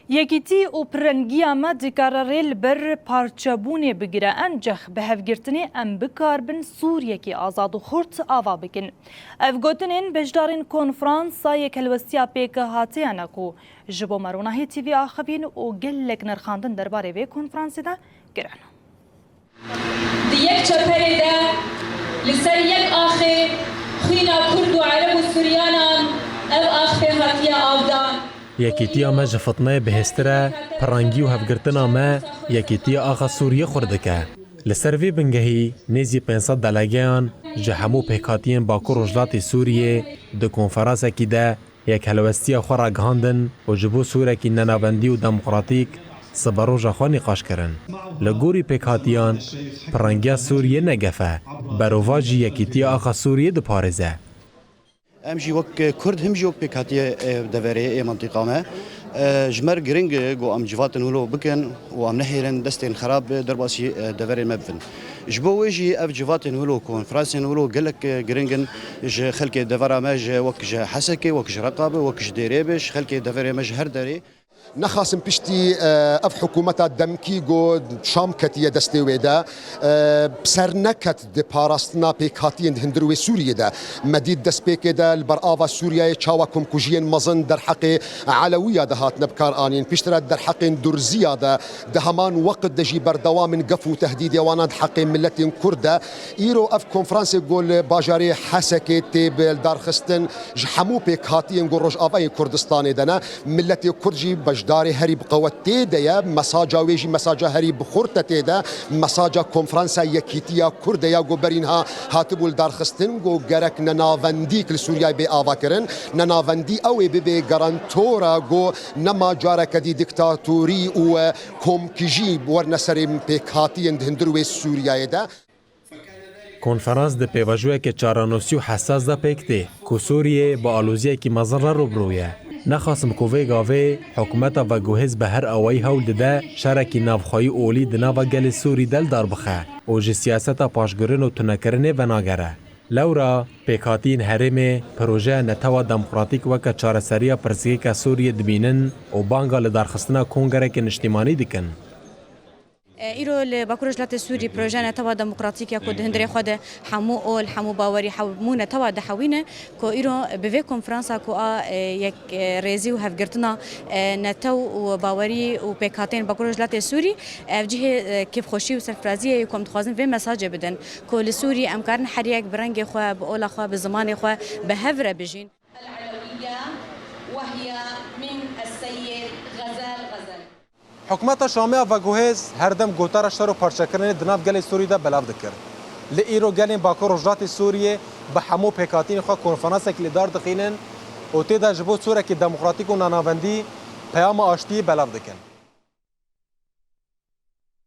یکیتی و پرنگی ما دکارریل بر پارچبونه بگیره انجخ به هفگرتنی ام بکار بن سوریه کی آزاد و خورد آوا بکن. افگوتنین بجدارین کنفرانسا یک الوستیا پیک هاتی انکو جبو مرونهی تیوی آخبین و گلک نرخاندن درباره وی کنفرانسی دا گرن. دیک چپری دا لسر یک آخه خینا کرد و عرب و سوریانان او آخه هاتی آودان. یکیتی ما جفتنه بهستره پرنگی و هفگرتنا ما یکیتی آقا سوریه خوردکه. لسر وی بنگهی نیزی 500 دلگیان جهمو پیکاتین باکو رجلات سوریه دو کنفرانس اکی ده یک هلوستی خورا گهاندن و جبو سوره کی نناوندی و دموکراتیک سبارو جاخوا نقاش کرن. لگوری پیکاتیان پرنگی سوریه نگفه برواجی یکیتی آقا سوریه دو پارزه. امجی وک کرد همجی وک پیکاتی دوره منطقه ما جمر گرینگ گو ام جواتن هلو بکن و ام نهیرن دستین خراب درباسی دوره مبفن جبوجی اف جواتن هلو کنفرانسن هلو گلک گرینگن ج خلک دوره ما ج وک ج حسکه وک ج رقابه وک ج دیریبش خلک دوره ما هر دری نخاسم پشتی اف حکومت دمکی گو شام کتیه دسته ویدا بسر نکت د پاراستنا پیکاتین هندروی سوریه دا مدید دست پیک دا البرآوا سوریه چاوکم کجین مزن در حق علویه دهات نبکار آنین پیشتر در حق درزیه دا دهمان وقت دجی بردوام قفو تهدید واناد حق ملت کرده ایرو اف کنفرانس گول باجاری حسکه تیب دارخستن جحمو پیکاتین گو روش آوای کردستان دنا ملت کردجی داری هری بقوته دیا مساجا ویجی مساجا هری بخورت تیدا مساجا کنفرانس یکیتیا کردیا گو برینها هاتبول دارخستن گو گرک نناوندی کل سوریای به آوا کرن نناوندی اوی به گارانتورا گو نما جارا کدی دیکتاتوری و کومکیجی ورن سریم پیکاتی هندروی سوریای دا کنفرانس ده پیواجوه که چارانوسی و حساس ده پیکته که سوریه با آلوزیه که مزن را روبرویه. نخواستم کوی گاوه حکومت و گوهز به هر اوای هول ده شرکی نافخوایی اولی ده ناو گل سوری دل دار بخه او جه سیاست پاشگرن و تنکرنه و ناگره. لورا پیکاتین هرمه پروژه نتوا دموکراتیک و که چارسریا پرسیگه که سوریه دبینن و بانگا لدارخستنا کنگره که نشتیمانی دکن. ایرو لباکورجلات سوری پروژه نتوا دموکراتیکیا کو هندری خود حمو اول حمو باوری حمو نتوا دحوینه کو ایرو به کنفرانسا کو یک ریزی و هفگرتنا نتو و باوری و پیکاتین باکورجلات سوری افجه کیف خوشی و سرفرازی کوم تخوازن و مساج بدن کو لسوری امکان حریک برنگ خو به اول خو به زمان خو به هفره بجین العلويه وهي من السيد غزال حکومت شامه و گوهز هر دم گوتار شر و پارچه کردن دناف گل سوریه ده بلاف دکر. لئیرو گلین باکو رجلات سوریه به همو پیکاتین خو کنفرانس کلی دار دخینن و تیدا جبو سوره که دموکراتیک و ناناوندی پیام آشتی بلاف دکن.